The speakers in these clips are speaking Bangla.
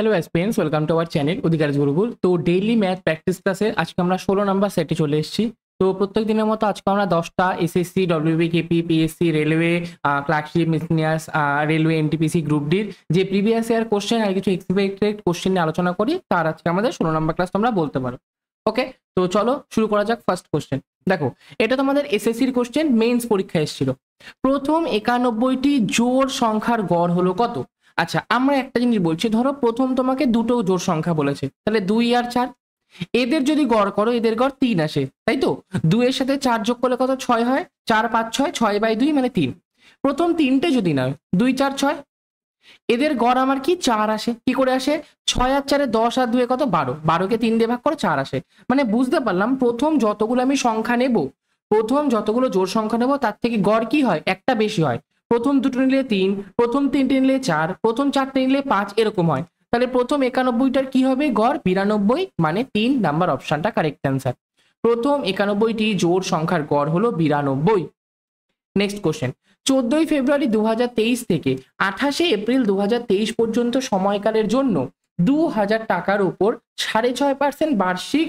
Hello aspirants, welcome to our channel অধিকার গুরুকুল। তো ডেইলি ম্যাথ প্র্যাকটিস ক্লাসে আজকে আমরা 16 নাম্বার সেটে চলে এসেছি। তো প্রত্যেক দিনের মতো আজকে আমরা 10টা SSC, WB, KP, PSC, railway, clerkship, miscellaneous, railway, NTPC, group ডির যে প্রিভিয়াস ইয়ার কোশ্চেন আর কিছু এক্সপেক্টেড কোশ্চেন নিয়ে আলোচনা করি, তার আজকে আমাদের 16 নাম্বার ক্লাস তোমরা বলতে পারো। ওকে, তো চলো শুরু করা যাক। ফার্স্ট কোশ্চেন দেখো, এটা তোমাদের এসএসসির কোশ্চেন, মেইনস পরীক্ষা এসেছিল। প্রথম 91টি জোড় সংখ্যার গড় হলো কত? আচ্ছা, আমরা একটা জিনিস বলছি, ধরো প্রথম তোমাকে দুটো জোড় সংখ্যা বলেছে, তাহলে 2 আর 4, এদের যদি গড় করো এদের গড় 3 আসে, তাই তো? 2 এর সাথে 4 যোগ করলে কত? 6 হয়। 4 5 6, 6/2 মানে 3। প্রথম তিনটে যদি নয়, 2 4 6, এদের গড় আমার কি 4 আসে। কি করে আসে? 6 আর 4, 10 আর 2 কত? 12। 12কে 3 দিয়ে ভাগ করে 4 আসে। মানে বুঝতে পারলাম প্রথম যতগুলো আমি সংখ্যা নেব, প্রথম যতগুলো জোড় সংখ্যা নেব তার থেকে গড় কি হয়? একটা বেশি হয়। প্রথম দুটো নিলে 3, প্রথম তিনটে নিলে 4, প্রথম চারটে নিলে 5, এরকম হয়। তাহলে প্রথম 91টার কি হবে? গড় 92, মানে 3 নাম্বার অপশনটা কারেক্ট অ্যান্সার। প্রথম 91টি জোড় সংখ্যার গড় হলো 92। নেক্সট কোশ্চেন, 14ই ফেব্রুয়ারি 2023 থেকে 28শে এপ্রিল 2023 পর্যন্ত সময়কালের জন্য 2000 টাকার উপর 6.5% বার্ষিক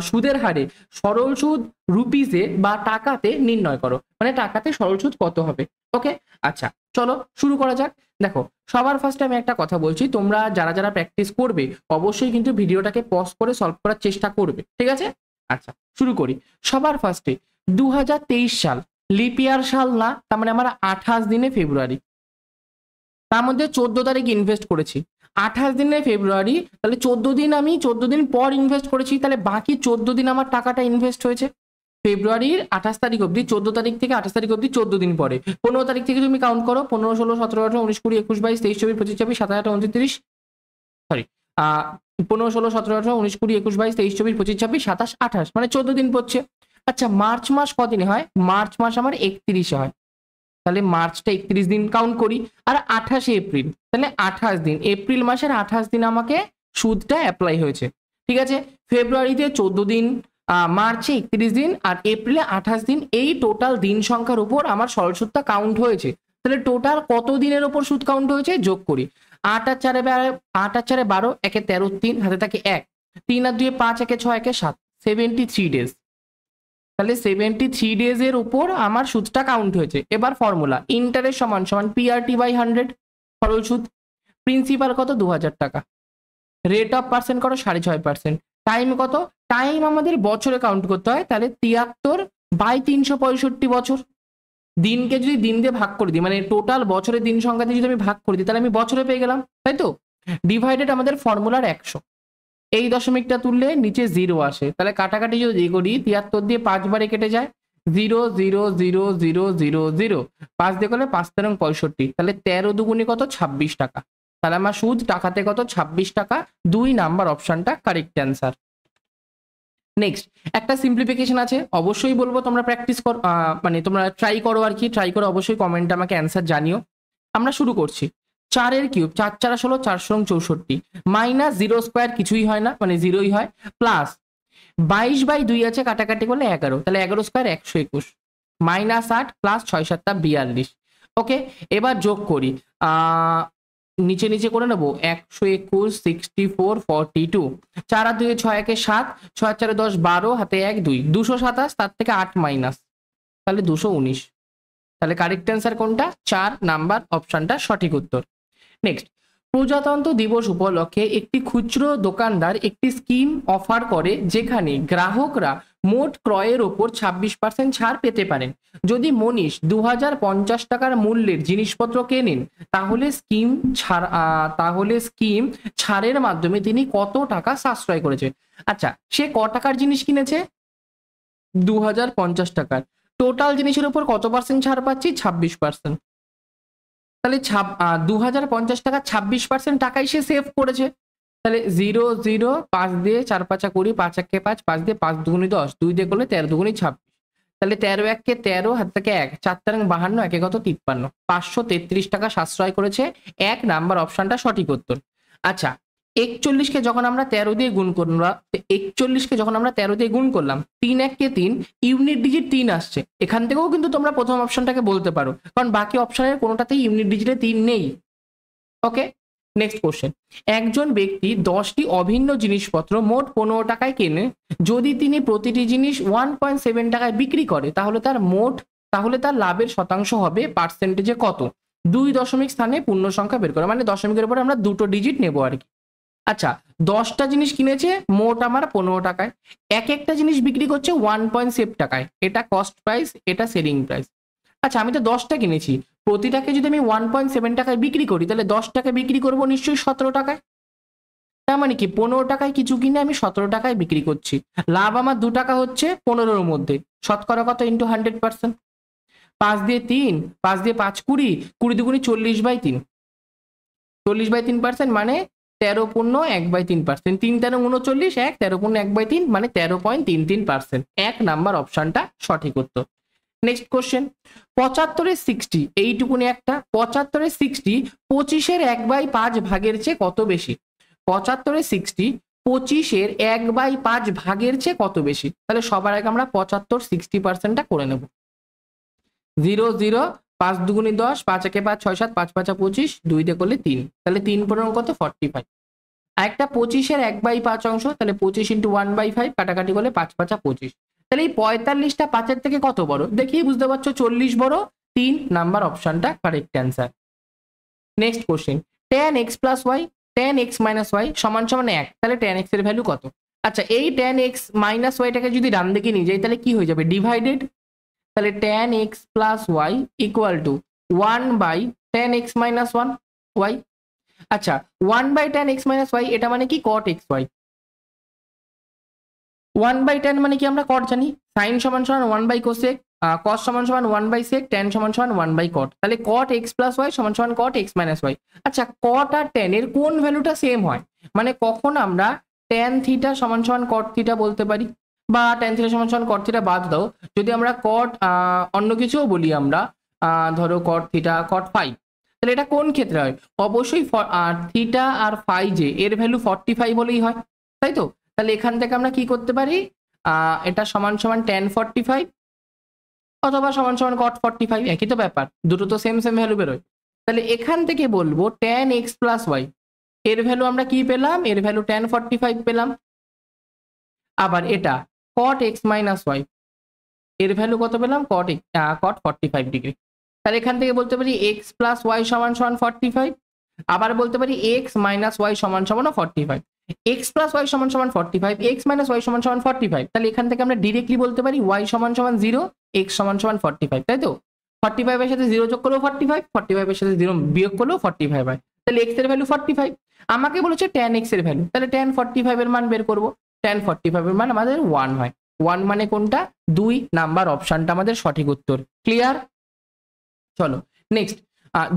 সুদের হারে সরল সুদ রুপিসে বা টাকাতে নির্ণয় করো। মানে টাকাতে সরল সুদ কত হবে? ওকে, আচ্ছা চলো শুরু করা যাক। দেখো, সবার ফার্স্টে আমি একটা কথা বলছি, তোমরা যারা যারা প্র্যাকটিস করবে অবশ্যই কিন্তু ভিডিওটাকে পজ করে সলভ করার চেষ্টা করবে, ঠিক আছে? আচ্ছা শুরু করি। সবার ফার্স্টে 2023 সাল লিপ ইয়ার সাল না, তার মানে আমার 28 দিনে ফেব্রুয়ারি, তার মধ্যে 14 তারিখ ইনভেস্ট করেছি। 28 দিনে ফেব্রুয়ারি, তাহলে 14 দিন আমি 14 দিন পর ইনভেস্ট করেছি, তাহলে বাকি 14 দিন আমার টাকাটা ইনভেস্ট হয়েছে। ফেব্রুয়ারির 28 তারিখ অবধি, 14 তারিখ থেকে 28 তারিখ অবধি 14 দিন পরে। 15 তারিখ থেকে তুমি কাউন্ট করো, 15 16 17 18 19 20 21 22 23 24 25 26 27 28 29 সরি 15 16 17 18 19 20 21 22 23 24 25 26 27 28, মানে 14 দিন পড়ছে। আচ্ছা, মার্চ মাস কদিনে হয়? মার্চ মাস আমার 31-এ হয়, তাহলে মার্চটা 31 দিন কাউন্ট করি। আর 28শে এপ্রিল, তাহলে 28 দিন, এপ্রিল মাসের 28 দিন আমাকে সুদটা অ্যাপ্লাই হয়েছে, ঠিক আছে? ফেব্রুয়ারিতে 14 দিন, মার্চে 31 দিন, আর এপ্রিলে 28 দিন। এই টোটাল দিন সংখ্যার উপর আমার সরল সুদটা কাউন্ট হয়েছে। তাহলে টোটাল কত দিনের উপর সুদ কাউন্ট হয়েছে? যোগ করি। 8 আর 4 12, 1 13, 3 হাতে থাকে 1, 3 আর 2 5, 1 6, 1 7, 73 ডেজ। তাহলে 73 ডেজ এর উপর আমার সুদটা কাউন্ট হয়েছে। এবার ফর্মুলা, ইন্টারেস্ট সমান সমান পিআরটি বাই 100, সরল সুদ। প্রিন্সিপাল কত? 2000 টাকা। রেট অফ পার্সেন্ট কত? 6.5%। টাইম কত? টাইম আমাদের বছরে কাউন্ট করতে হয়, তাহলে 73/365 বছর। দিনকে যদি দিন দিয়ে ভাগ করে দিই, মানে টোটাল বছরের দিন সংখ্যা দিয়ে যদি আমি ভাগ করে দিই, তাহলে আমি বছরে পেয়ে গেলাম, তাই তো? ডিভাইডেড আমাদের ফর্মুলার 100, এই দশমিকটা তুললে নিচে 0 আসে, তাহলে কাটাকাটি যদি করি 73 দিয়ে 5 বারে কেটে যায়, 0 0 0 0 0 0, 5 দিয়ে করলে 5 তেরং 65, তাহলে 13 দুগুণে কত? 26 টাকা। তাহলে আমার সুদ টাকাতে কত? 26 টাকা। 2 নাম্বার অপশনটা কারেক্ট অ্যান্সার। নেক্সট একটা সিম্পলিফিকেশন আছে, অবশ্যই বলবো তোমরা প্র্যাকটিস করো, মানে তোমরা ট্রাই করো আর কি, ট্রাই করে অবশ্যই কমেন্টে আমাকে অ্যান্সার জানিও। আমরা শুরু করছি। 4 কিউব, 4 4 16, 4 সং 64, মাইনাস 0 স্কোয়ার কিছুই হয় না, মানে 0ই হয়, প্লাস 22/2 আছে, কাটাকাটি করলে 11, তাহলে 11 স্কোয়ার 121, মাইনাস 8 প্লাস 6 7 42। ওকে, এবার যোগ করি, নিচে নিচে করে নেবো, 121 64 42, 4 আর 2 6 1 7, 6 4 10 12, হাতে 1 2, 227, তার থেকে 8 মাইনাস, তাহলে 219। তাহলে কারেক্ট অ্যান্সার কোনটা? 4 নাম্বার অপশনটা সঠিক উত্তর। নেক্সট, প্রজাতন্ত্র দিবস উপলক্ষে একটি খুচরো দোকানদার একটি স্কিম অফার করে যেখানে গ্রাহকরা মোট ক্রয়ের ওপর 26% ছাড় পেতে পারেন। যদি মনীষ 2050 টাকার মূল্যের জিনিসপত্র কেনেন, তাহলে স্কিম ছাড়ের মাধ্যমে তিনি কত টাকা সাশ্রয় করেছে? আচ্ছা, সে ক টাকার জিনিস কিনেছে? 2050 টাকার। টোটাল জিনিসের উপর কত পার্সেন্ট ছাড় পাচ্ছি? 26%। তাহলে 2050 টাকা 26% টাকাই সে সেভ করেছে। তাহলে 0 0, 5 দিয়ে 4 5 20, 5 1 5, 5 দিয়ে 5 দুগুণে 10, 2 দিয়ে করলে 13 দুগুণে 26, তাহলে 13 1 13, হাত থেকে 1, 4 তেরং 52, 1 কত? 53, 533 টাকা সাশ্রয় করেছে। 1 নাম্বার অপশনটা সঠিক উত্তর। আচ্ছা, 41কে যখন আমরা 13 দিয়ে গুণ করলাম, 41কে যখন আমরা 13 দিয়ে গুণ করলাম, 3 1 কে 3, ইউনিট ডিজিট 3 আসছে। এখান থেকেও কিন্তু তোমরা প্রথম অপশনটাকে বলতে পারো, কারণ বাকি অপশনের কোনোটাতেই ইউনিট ডিজিটে 3 নেই। ওকে, নেক্সট কোশ্চেন, একজন ব্যক্তি 10টি অভিন্ন জিনিসপত্র মোট 15 টাকায় কেনে, যদি তিনি প্রতিটি জিনিস 1.7 টাকায় বিক্রি করে তাহলে তার লাভের শতাংশ হবে পার্সেন্টেজে কত? 2 দশমিক স্থানে পূর্ণ সংখ্যা বের করে, মানে দশমিকের উপরে আমরা দুটো ডিজিট নেবো আর কি। আচ্ছা, 10টা জিনিস কিনেছে মোট আমার 15 টাকায়, একটা জিনিস বিক্রি করছে 1.7 টাকায়, এটা কস্ট প্রাইস, এটা সেলিং প্রাইস। আচ্ছা, আমি তো 10টা কিনেছি, প্রতিটাকে যদি আমি 1.7 টাকায় বিক্রি করি তাহলে 10টাকে বিক্রি করবো নিশ্চয়ই 17 টাকায়। তার মানে কি 15 টাকায় কিছু কিনে আমি 17 টাকায় বিক্রি করছি, লাভ আমার 2 টাকা হচ্ছে 15-র মধ্যে, শতকরা কত ইন্টু 100%। 5 দিয়ে 3, 5 দিয়ে 5 20, 20 দুগুণি 40/3, 40/3% মানে 13.1/3%, 3 13 39, 1 13.1/3 মানে 13.33%। 1 নাম্বার অপশনটা সঠিক উত্তর। নেক্সট কোশ্চেন, 75-এর 60, এইটুকুনি একটা, 75-এর 60 25-এর 1/5 ভাগের চেয়ে কত বেশি? 75-এর 60 25-এর 1/5 ভাগের চেয়ে কত বেশি? তাহলে সবার আগে আমরা 75 60%টা করে নেব। 0 0, 5 দুগুণি 10, 5 একে 5, 6 7, 5 5 25, 2 দিয়ে করলে 3, তাহলে 3 15 কত 45। আর একটা 25-এর 1/5 অংশ, তাহলে 25 ইন্টু 1/5, কাটাকাটি করলে 5 5 25। তাহলে এই 45টা 5-এর থেকে কত বড়? দেখি বুঝতে পারছো, 40 বড়। 3 নাম্বার অপশনটা correct answer. Next question, tan x plus y tan x minus y সমান সমান 1, তাহলে tan x এর ভ্যালু কত? আচ্ছা, এই tan x মাইনাস ওয়াইটাকে যদি ডান দিকে নিয়ে যাই তাহলে কি হয়ে যাবে? ডিভাইডেড। তাহলে tan x plus y equal to 1/tan x minus 1 y. আচ্ছা, 1/tan x মাইনাস ওয়াই এটা মানে কি? cot x y। 1/tan মানে কি আমরা cot জানি, sin সমান সমান 1/cosec, cos সমান সমান 1/sec, tan সমান সমান 1/cot, তাহলে cot x প্লাস ওয়াই সমান সমান cot x মাইনাস ওয়াই। আচ্ছা, cot আর tan এর কোন ভ্যালুটা সেম হয়? মানে কখন আমরা tan থিটা সমান সমান cot থিটা বলতে পারি, বা tan থিটা সমান সমান cot থিটা বাদ দাও, যদি আমরা cot অন্য কিছুও বলি, আমরা ধরো cot থিটা cot ফাই, তাহলে এটা কোন ক্ষেত্রে হয়? অবশ্যই থিটা আর ফাই যে এর ভ্যালু 45 বলেই হয়, তাই তো? তাহলে এখান থেকে আমরা কি করতে পারি, এটা সমান সমান tan 45 অথবা সমান সমান cot 45, একই তো ব্যাপার, দুটো তো সেম সেম ভ্যালু বেরোয়। তাহলে এখান থেকে বলবো tan x প্লাস ওয়াই এর ভ্যালু আমরা কি পেলাম? এর ভ্যালু tan 45 পেলাম। আবার এটা cot x মাইনাস ওয়াই এর ভ্যালু কত পেলাম? cot 45 degree. তাহলে এখান থেকে বলতে পারি x প্লাস ওয়াই সমান সমান 45, আবার বলতে পারি x মাইনাস ওয়াই সমান সমান 45। x প্লাস ওয়াই সমান সমান 45, x মাইনাস ওয়াই সমান সমান 45, তাহলে এখান থেকে আমরা ডিরেক্টলি বলতে পারি y সমান সমান 0, x সমান সমান 45, তাই তো? 45 এর সাথে 0 যোগ করলেও 45, 45 এর সাথে 0 বিয়োগ করলেও 45 হয়, তাহলে x এর ভ্যালু 45। আমাকে বলেছে tan x এর ভ্যালু, তাহলে tan 45 এর মান বের করব। tan 45 এর মান আমাদের 1 হয়। 1 মানে কোনটা? 2 নাম্বার অপশনটা আমাদের সঠিক উত্তর। ক্লিয়ার? চলো নেক্সট,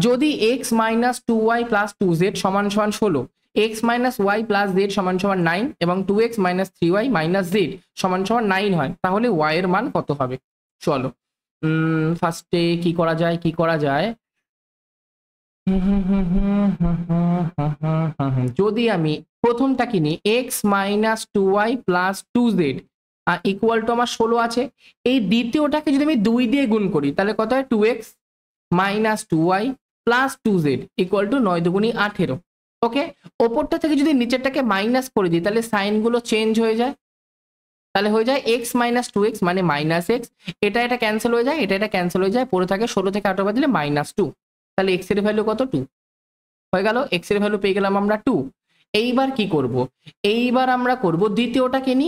যদি x minus 2y plus 2z সমান সমান 16, x minus y plus z সমান সমান 9 এবং 2x minus 3y minus Z সমান সমান 9 হয়, তাহলে y এর মান কত হবে? চলো ফার্স্টে কি করা যায়, যদি আমি প্রথমটা কিনি x minus 2y plus 2z equal to আমার 16 আছে, এই দ্বিতীয়টাকে যদি আমি 2 দিয়ে গুণ করি তাহলে কত হয়? 2x minus 2y plus 2z equal to 9 দুগুণি 18। ওকে, ওপরটা থেকে যদি নিচেরটাকে মাইনাস করে দিই তাহলে সাইনগুলো চেঞ্জ হয়ে যায়, তাহলে হয়ে যায় x মাইনাস 2x মানে মাইনাস x, এটা ক্যান্সেল হয়ে যায়, এটা ক্যান্সেল হয়ে যায়, পড়ে থাকে 16 থেকে 18 বাদ দিলে মাইনাস 2, তাহলে x এর ভ্যালু কত? 2 হয়ে গেল। x এর ভ্যালু পেয়ে গেলাম আমরা 2। এইবার কি করব? এইবার আমরা করব দ্বিতীয়টাকে নি,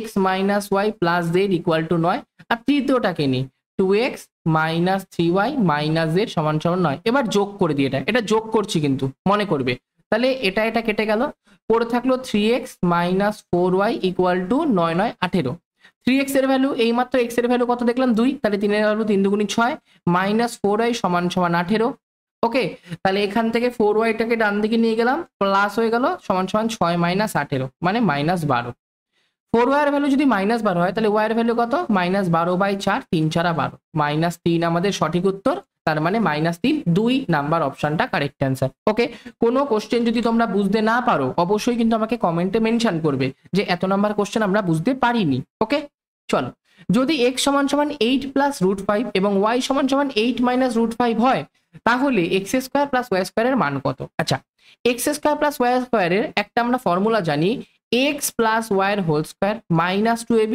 x minus y plus z equal to 9, আর তৃতীয়টাকে নি 2x minus 3y minus Z সমান সমান 9। এবার যোগ করে দিই, এটা যোগ করছি কিন্তু মনে করবে, তাহলে এটা কেটে গেল, পড়ে থাকলো 3x minus 4y equal to 9 9 18। 3x এর ভ্যালু, এইমাত্র x এর ভ্যালু কত দেখলাম? 2, তাহলে 3 এর ভ্যালু 3 দুগুণি 6 মাইনাস 4y সমান সমান 18। ওকে, তাহলে এখান থেকে 4y-টাকে ডান দিকে নিয়ে গেলাম, প্লাস হয়ে গেল সমান সমান 6 মাইনাস 18 মানে মাইনাস 12। 4y এর ভ্যালু যদি মাইনাস 12 হয় তাহলে y এর ভ্যালু কত? মাইনাস 12/4, 3 4 12, মাইনাস 3 আমাদের সঠিক উত্তর, তার মানে মাইনাস 3, 2 নাম্বার অপশনটা কারেক্ট অ্যান্সার। ওকে, কোনো কোশ্চেন যদি তোমরা বুঝতে না পারো অবশ্যই কিন্তু আমাকে কমেন্টে মেনশন করবে যে এত নাম্বার কোশ্চেন আমরা বুঝতে পারিনি। ওকে, চলো, যদি x সমান সমান 8 প্লাস রুট 5 এবং y সমান সমান 8 মাইনাস রুট 5 হয় তাহলে x স্কোয়ার প্লাস ওয়াই স্কোয়ারের মান কত? আচ্ছা, এক্স স্কোয়ার প্লাস ওয়াই স্কোয়ারের একটা আমরা ফর্মুলা জানি, এক্স প্লাস ওয়াই এর হোল স্কোয়ার মাইনাস 2ab,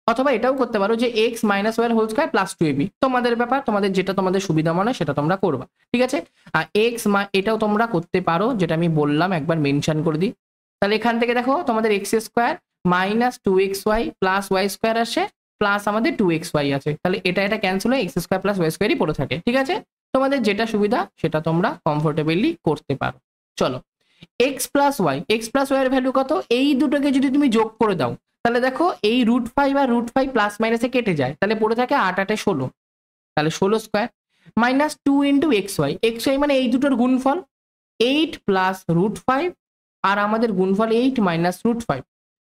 অথবা এটাও করতে পারো যে এক্স মাইনাস ওয়াই এর হোল স্কোয়ার প্লাস 2ab, তোমাদের ব্যাপার, তোমাদের যেটা তোমাদের সুবিধা মনে হয় সেটা তোমরা করবা, ঠিক আছে। আর এক্স এটাও তোমরা করতে পারো, যেটা আমি বললাম একবার মেনশন করে দিই। তাহলে এখান থেকে দেখো তোমাদের x square minus 2xy plus y square আসে, প্লাস আমাদের 2xy আছে, তাহলে এটা ক্যান্সেল হয়ে এক্স স্কোয়ার প্লাস ওয়াই স্কোয়ারই পড়ে থাকে, ঠিক আছে। তোমাদের যেটা সুবিধা সেটা তোমরা কমফোর্টেবলি করতে পারো। চলো, এক্স প্লাস ওয়াই এর ভ্যালু কত, এই দুটোকে যদি তুমি যোগ করে দাও তাহলে দেখো এই √5 আর √5 প্লাস মাইনাসে কেটে যায়, তাহলে পড়ে থাকে 8 8 16, তাহলে 16 স্কোয়ার মাইনাস 2 ইন্টু xy মানে এই দুটোর গুণফল 8 প্লাস √5 আর আমাদের গুণফল 8 মাইনাস √5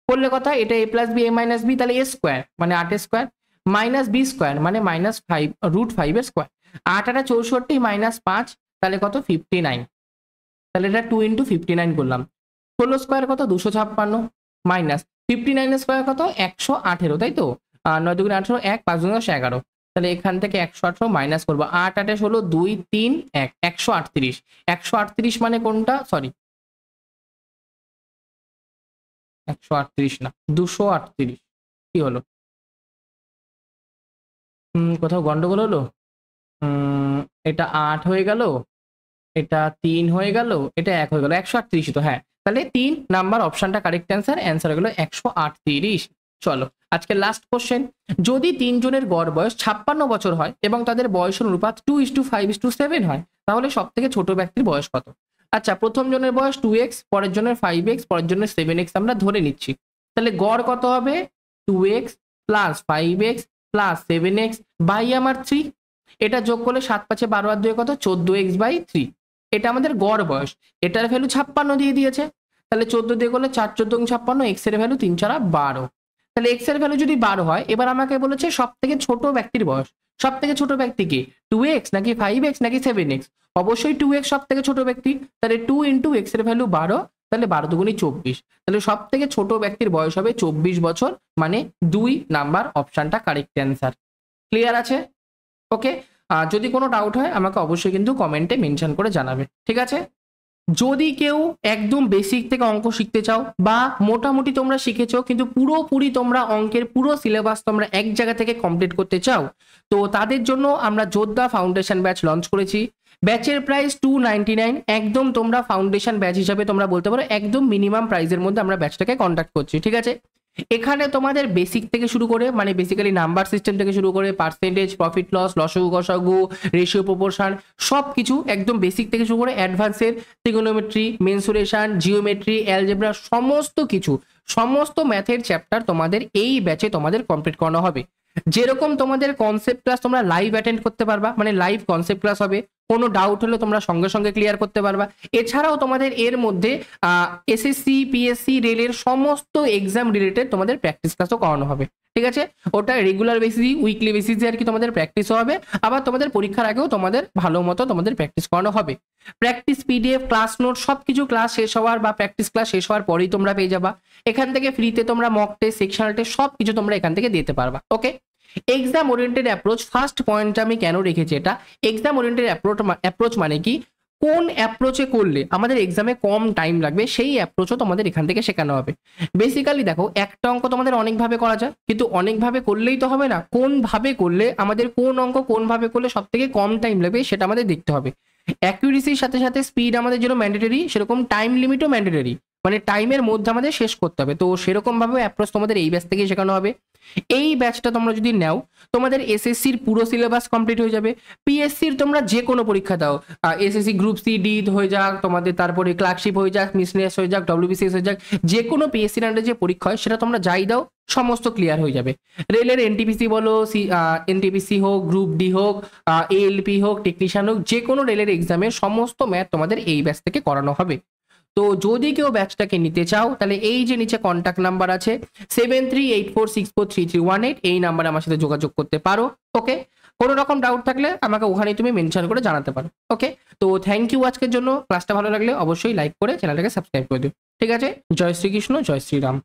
করলে কথা এটা a plus b a minus b, তাহলে a স্কোয়ার মানে 8 স্কোয়ার মাইনাস বি স্কোয়ার মানে মাইনাস 5 √5 এর স্কোয়ার, 8 8 64 মাইনাস 5 তাহলে কত 59, তাহলে এটা 2 ইন্টু 59 করলাম। 16 স্কোয়ার কত 256 মাইনাস 59 স্কোয়ার কত 118, তাই তো, 9 2 18 1 5 2 11, তাহলে এখান থেকে 118 মাইনাস করবো, 8 8 16 2 3 1 138, 138 মানে কোনটা, সরি 138 না 238, কি হলো কোথাও গন্ডগোল হলো, এটা 8 হয়ে গেল, এটা 3 হয়ে গেল, এটা 1 হয়ে গেল, 138 তো, হ্যাঁ, তাহলে 3 নাম্বার অপশনটা কারেক্ট অ্যান্সার হয়ে গেল 138। চলো আজকে লাস্ট কোশ্চেন, যদি তিনজনের গড় বয়স 56 বছর হয় এবং তাদের বয়সের অনুপাত 2:5:7 হয়, তাহলে সব থেকে ছোট ব্যক্তির বয়স কত? আচ্ছা, প্রথম জনের বয়স 2x, পরের জনের 5x, পরের জনের 7x আমরা ধরে নিচ্ছি, তাহলে গড় কত হবে 2x plus 5x plus 7x by আমার 3, এটা যোগ করলে 7 5 12 আর 2 কত 14x/3, এটা আমাদের গড় বয়স, এটার ভ্যালু 56 দিয়ে দিয়েছে, তাহলে 14 দিয়ে করলে 4 14 56, এক্স এর ভ্যালু 3 4 12, তাহলে এক্স এর ভ্যালু যদি 12 হয়, এবার আমাকে বলেছে সব থেকে ছোট ব্যক্তির বয়স, সব থেকে ছোট ব্যক্তি কি 2x নাকি 5x নাকি 7x, অবশ্যই 2x সব থেকে ছোট ব্যক্তি, তাহলে 2 ইন্টু এক্স এর ভ্যালু 12, তাহলে 12 দুগুণী 24, তাহলে সব থেকে ছোট ব্যক্তির বয়স হবে 24 বছর, মানে 2 নাম্বার অপশনটা কারেক্ট অ্যান্সার। ক্লিয়ার আছে? ওকে, যদি কোনো ডাউট হয় আমাকে অবশ্যই কিন্তু কমেন্টে মেনশন করে জানাবে, ঠিক আছে। যদি কেউ একদম বেসিক থেকে অঙ্ক শিখতে চাও বা মোটামুটি তোমরা শিখেছো কিন্তু পুরোপুরি তোমরা অঙ্কের পুরো সিলেবাস তোমরা এক জায়গা থেকে কমপ্লিট করতে চাও, তো তাদের জন্য আমরা যোদ্ধা ফাউন্ডেশন ব্যাচ লঞ্চ করেছি। ব্যাচের প্রাইস 299, একদম তোমরা ফাউন্ডেশন ব্যাচ হিসাবে তোমরা বলতে পারো একদম মিনিমাম প্রাইসের মধ্যে আমরা ব্যাচটাকে কন্ডাক্ট করছি, ঠিক আছে। এখানে তোমাদের বেসিক থেকে শুরু করে মানে বেসিক্যালি নাম্বার সিস্টেম থেকে শুরু করে পার্সেন্টেজ, প্রফিট লস, লসাগু গসাগু, রেশিও প্রপোর্শন, সব কিছু একদম বেসিক থেকে শুরু করে অ্যাডভান্সের ট্রিগোনোমেট্রি, মেনসুরেশন, জিওমেট্রি, অ্যালজেব্রা, সমস্ত কিছু, সমস্ত ম্যাথের চ্যাপ্টার তোমাদের এই ব্যাচে তোমাদের কমপ্লিট করানো হবে। যেরকম তোমাদের কনসেপ্ট ক্লাস তোমরা লাইভ অ্যাটেন্ড করতে পারবা, মানে লাইভ কনসেপ্ট ক্লাস হবে, কোনো ডাউট হলে তোমরা সঙ্গে সঙ্গে ক্লিয়ার করতে পারবা। এছাড়াও তোমাদের এর মধ্যে এসএসসি, পিএসসি, রেলের সমস্ত এক্সাম রিলেটেড তোমাদের প্র্যাকটিস ক্লাসও করানো হবে, ঠিক আছে। ওটা রেগুলার বেসিস, উইকলি বেসিসে আর কি তোমাদের প্র্যাকটিসও হবে, আবার তোমাদের পরীক্ষার আগেও তোমাদের ভালো মতো তোমাদের প্র্যাকটিস করানো হবে। প্র্যাকটিস পিডিএফ, ক্লাস নোট, সবকিছু ক্লাস শেষ হওয়ার বা প্র্যাকটিস ক্লাস শেষ হওয়ার পরেই তোমরা পেয়ে যাবা। এখান থেকে ফ্রিতে তোমরা মক টেস্ট, সেকশনাল টেস্ট সবকিছু তোমরা এখান থেকে দিতে পারবা। Okay, exam oriented approach, first point আমি কেন রেখেছি এটা, এক্সাম ওরিয়েন্টেড অ্যাপ্রোচ মানে কি, কোন অ্যাপ্রোচে করলে আমাদের এক্সামে কম টাইম লাগবে সেই অ্যাপ্রোচও তোমাদের এখান থেকে শেখানো হবে। বেসিক্যালি দেখো, একটা অঙ্ক তোমাদের অনেকভাবে করা যায়, কিন্তু অনেকভাবে করলেই তো হবে না, কোনভাবে করলে আমাদের কোন অঙ্ক কোনভাবে করলে সব থেকে কম টাইম লাগবে সেটা আমাদের দেখতে হবে। অ্যাকুরেসির সাথে সাথে স্পিড আমাদের যেন ম্যান্ডেটরি, সেরকম টাইম লিমিটও ম্যান্ডেটরি, মানে টাইমের মধ্যে আমাদের শেষ করতে হবে। তো সেরকম ভাবে অ্যাপ্রোচ তোমাদের এই ব্যাচ থেকেই শেখানো হবে। এই ব্যাচটা তোমরা যদি নাও, তোমাদের এসএসসির পুরো সিলেবাস কমপ্লিট হয়ে যাবে। পিএসসির তোমরা যে কোনো পরীক্ষা দাও, এসএসসি গ্রুপ সি ডি হয়ে যাক, তোমাদের তারপরে ক্লার্কশিপ হয়ে যাক, মিসনেস হয়ে যাক, ডব্লিউবিসিএস হয়ে যাক, যে কোনো পিএসসির আন্ডারে যে পরীক্ষা হয় সেটা তোমরা যাই দাও সমস্ত ক্লিয়ার হয়ে যাবে। রেলের এনটিপিসি বলো, এনটিপিসি হোক, গ্রুপ ডি হোক, এএলপি হোক, টেকনিশিয়ান হোক, যে কোনো রেলের এক্সামের সমস্ত ম্যাথ তোমাদের এই ব্যাচ থেকে করানো হবে। তো যদি কেউ ব্যাচটাকে নিতে চাও তাহলে এই যে নিচে কন্ট্যাক্ট নাম্বার আছে 7384643318, এই নাম্বারে আমার সাথে যোগাযোগ করতে পারো। ওকে, কোনো রকম ডাউট থাকলে আমাকে ওখানেই তুমি মেনশন করে জানাতে পারো। ওকে, তো থ্যাংক ইউ আজকের জন্য। ক্লাসটা ভালো লাগলে অবশ্যই লাইক করে চ্যানেলটাকে সাবস্ক্রাইব করে দিও, ঠিক আছে। জয় শ্রীকৃষ্ণ, জয় শ্রীরাম।